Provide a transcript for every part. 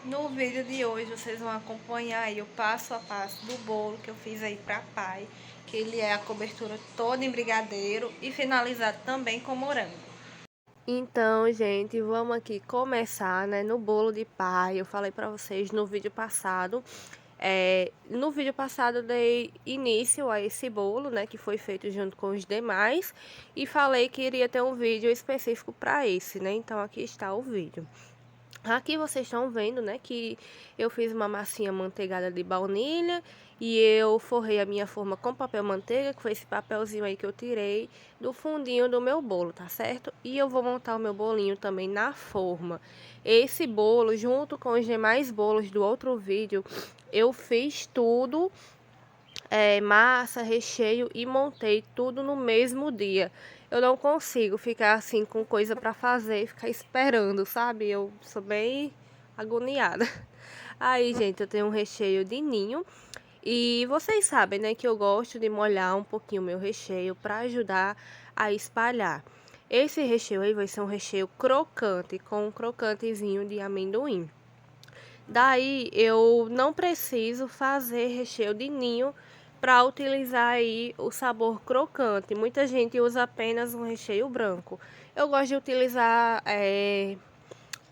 No vídeo de hoje vocês vão acompanhar aí o passo a passo do bolo que eu fiz aí pra pai, que ele é a cobertura toda em brigadeiro e finalizado também com morango. Então, gente, vamos aqui começar, né, no bolo de pai. Eu falei pra vocês no vídeo passado. No vídeo passado eu dei início a esse bolo, né, que foi feito junto com os demais. E falei que iria ter um vídeo específico pra esse, né, então aqui está o vídeo. Aqui vocês estão vendo, né, que eu fiz uma massinha manteigada de baunilha e eu forrei a minha forma com papel manteiga, que foi esse papelzinho aí que eu tirei do fundinho do meu bolo, tá certo? E eu vou montar o meu bolinho também na forma. Esse bolo, junto com os demais bolos do outro vídeo, eu fiz tudo, massa, recheio e montei tudo no mesmo dia. Eu não consigo ficar assim com coisa pra fazer e ficar esperando, sabe? Eu sou bem agoniada. Aí, gente, eu tenho um recheio de ninho. E vocês sabem, né, que eu gosto de molhar um pouquinho o meu recheio para ajudar a espalhar. Esse recheio aí vai ser um recheio crocante, com um crocantezinho de amendoim. Daí eu não preciso fazer recheio de ninho para utilizar aí o sabor crocante. Muita gente usa apenas um recheio branco. Eu gosto de utilizar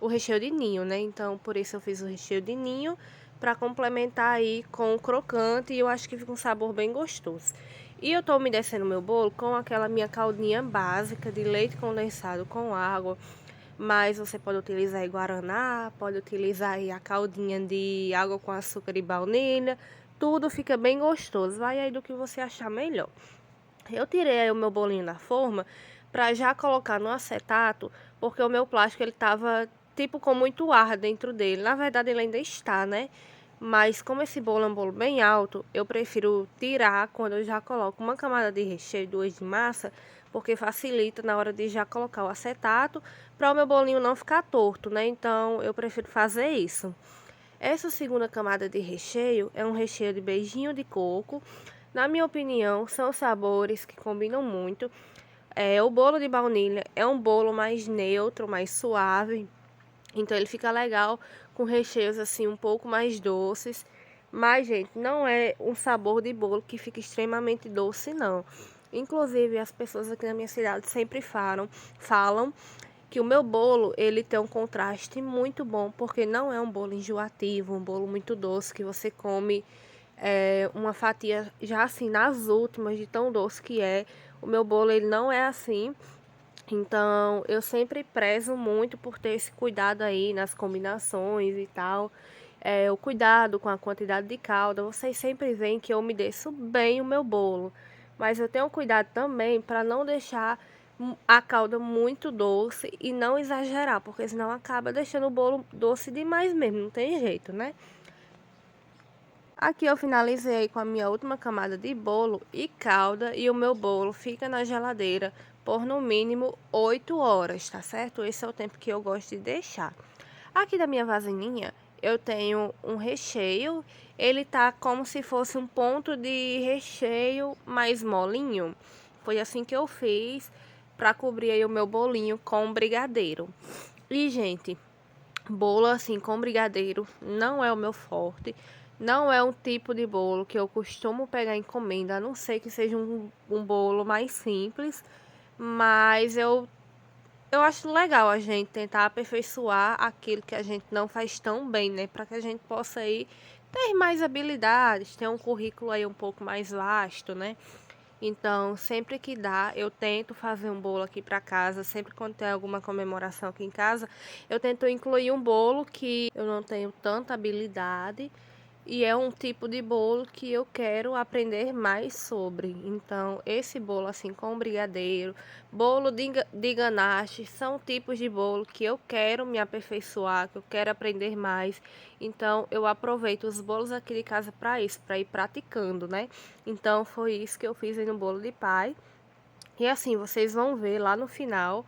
o recheio de ninho, né? Então por isso eu fiz o recheio de ninho para complementar aí com o crocante e eu acho que fica um sabor bem gostoso. E eu tô umedecendo meu bolo com aquela minha caldinha básica de leite condensado com água. Mas você pode utilizar aí guaraná, pode utilizar aí a caldinha de água com açúcar e baunilha. Tudo fica bem gostoso. Vai aí do que você achar melhor. Eu tirei aí o meu bolinho da forma para já colocar no acetato, porque o meu plástico ele tava tipo com muito ar dentro dele. Na verdade ele ainda está, né? Mas como esse bolo é um bolo bem alto, eu prefiro tirar quando eu já coloco uma camada de recheio, duas de massa, porque facilita na hora de já colocar o acetato, para o meu bolinho não ficar torto, né? Então eu prefiro fazer isso. Essa segunda camada de recheio é um recheio de beijinho de coco. Na minha opinião, são sabores que combinam muito. O bolo de baunilha é um bolo mais neutro, mais suave. Então ele fica legal com recheios assim um pouco mais doces. Mas, gente, não é um sabor de bolo que fica extremamente doce, não. Inclusive, as pessoas aqui na minha cidade sempre falam que o meu bolo, ele tem um contraste muito bom, porque não é um bolo enjoativo, um bolo muito doce que você come uma fatia já assim nas últimas de tão doce que é. O meu bolo, ele não é assim. Então, eu sempre prezo muito por ter esse cuidado aí nas combinações e tal. O cuidado com a quantidade de calda. Vocês sempre veem que eu umedeço bem o meu bolo. Mas eu tenho cuidado também para não deixar a calda muito doce e não exagerar, porque senão acaba deixando o bolo doce demais mesmo, não tem jeito, né? Aqui eu finalizei com a minha última camada de bolo e calda e o meu bolo fica na geladeira por no mínimo 8 horas, tá certo? Esse é o tempo que eu gosto de deixar. Aqui da minha vasilhinha eu tenho um recheio, ele tá como se fosse um ponto de recheio mais molinho. Foi assim que eu fiz para cobrir aí o meu bolinho com brigadeiro. E, gente, bolo assim com brigadeiro não é o meu forte. Não é um tipo de bolo que eu costumo pegar encomenda, a não ser que seja um bolo mais simples. Mas eu acho legal a gente tentar aperfeiçoar aquilo que a gente não faz tão bem, né? Para que a gente possa aí ter mais habilidades, ter um currículo aí um pouco mais vasto, né? Então, sempre que dá, eu tento fazer um bolo aqui para casa. Sempre quando tem alguma comemoração aqui em casa, eu tento incluir um bolo que eu não tenho tanta habilidade e é um tipo de bolo que eu quero aprender mais sobre. Então, esse bolo assim com brigadeiro, bolo de ganache, são tipos de bolo que eu quero me aperfeiçoar, que eu quero aprender mais. Então, eu aproveito os bolos aqui de casa para isso, para ir praticando, né? Então, foi isso que eu fiz aí no bolo de pai. E assim, vocês vão ver lá no final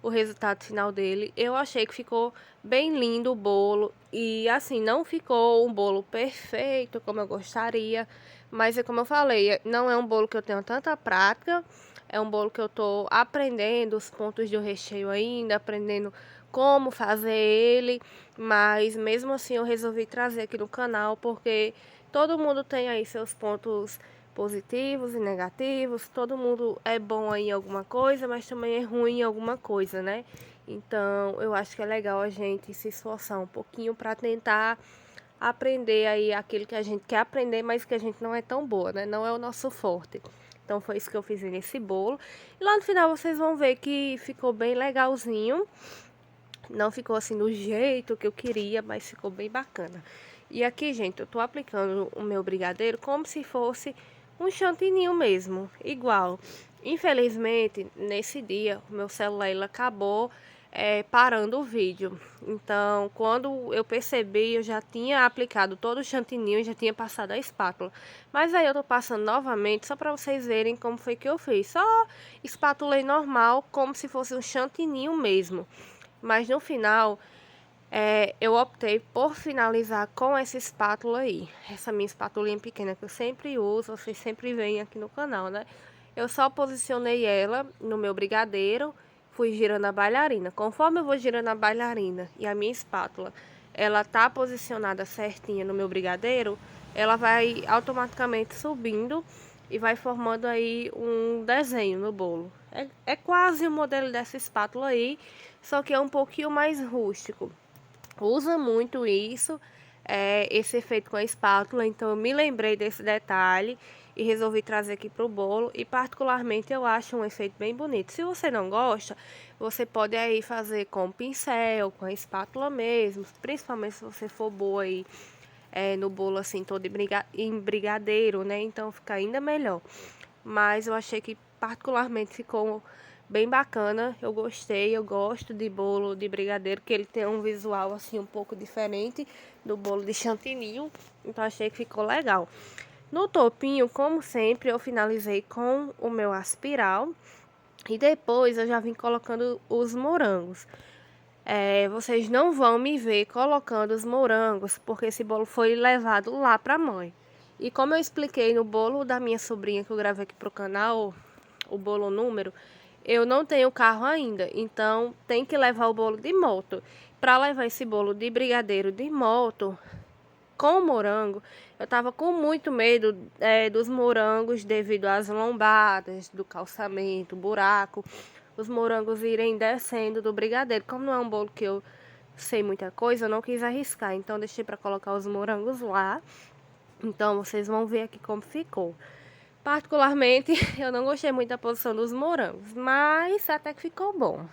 o resultado final dele. Eu achei que ficou bem lindo o bolo e assim, não ficou um bolo perfeito como eu gostaria, mas é como eu falei, não é um bolo que eu tenho tanta prática, é um bolo que eu tô aprendendo os pontos de recheio ainda, aprendendo como fazer ele, mas mesmo assim eu resolvi trazer aqui no canal, porque todo mundo tem aí seus pontos positivos e negativos, todo mundo é bom aí em alguma coisa, mas também é ruim em alguma coisa, né? Então, eu acho que é legal a gente se esforçar um pouquinho para tentar aprender aí aquilo que a gente quer aprender, mas que a gente não é tão boa, né? Não é o nosso forte. Então, foi isso que eu fiz nesse bolo. E lá no final vocês vão ver que ficou bem legalzinho. Não ficou assim do jeito que eu queria, mas ficou bem bacana. E aqui, gente, eu tô aplicando o meu brigadeiro como se fosse um chantininho mesmo, igual. Infelizmente, nesse dia, o meu celular ele acabou parando o vídeo. Então, quando eu percebi, eu já tinha aplicado todo o chantininho e já tinha passado a espátula. Mas aí eu tô passando novamente, só pra vocês verem como foi que eu fiz. Só espátula normal, como se fosse um chantininho mesmo. Mas no final, eu optei por finalizar com essa espátula aí. Essa minha espátulinha pequena que eu sempre uso, vocês sempre veem aqui no canal, né? Eu só posicionei ela no meu brigadeiro, fui girando a bailarina. Conforme eu vou girando a bailarina e a minha espátula, ela tá posicionada certinha no meu brigadeiro, ela vai automaticamente subindo e vai formando aí um desenho no bolo. É quase o modelo dessa espátula aí, só que é um pouquinho mais rústico. Usa muito isso, esse efeito com a espátula, então eu me lembrei desse detalhe e resolvi trazer aqui para o bolo. E particularmente eu acho um efeito bem bonito. Se você não gosta, você pode aí fazer com pincel, com a espátula mesmo, principalmente se você for boa aí no bolo assim todo em brigadeiro, né? Então fica ainda melhor. Mas eu achei que particularmente ficou bem bacana. Eu gostei, eu gosto de bolo de brigadeiro, que ele tem um visual assim um pouco diferente do bolo de chantilly. Então achei que ficou legal. No topinho, como sempre, eu finalizei com o meu aspiral. E depois eu já vim colocando os morangos. Vocês não vão me ver colocando os morangos, porque esse bolo foi levado lá para a mãe. E como eu expliquei no bolo da minha sobrinha que eu gravei aqui pro canal, o bolo número, eu não tenho carro ainda, então tem que levar o bolo de moto. Para levar esse bolo de brigadeiro de moto com morango, eu tava com muito medo dos morangos devido às lombadas, do calçamento, buraco, os morangos irem descendo do brigadeiro. Como não é um bolo que eu sei muita coisa, eu não quis arriscar, então deixei para colocar os morangos lá. Então vocês vão ver aqui como ficou. Particularmente, eu não gostei muito da posição dos morangos, mas até que ficou bom.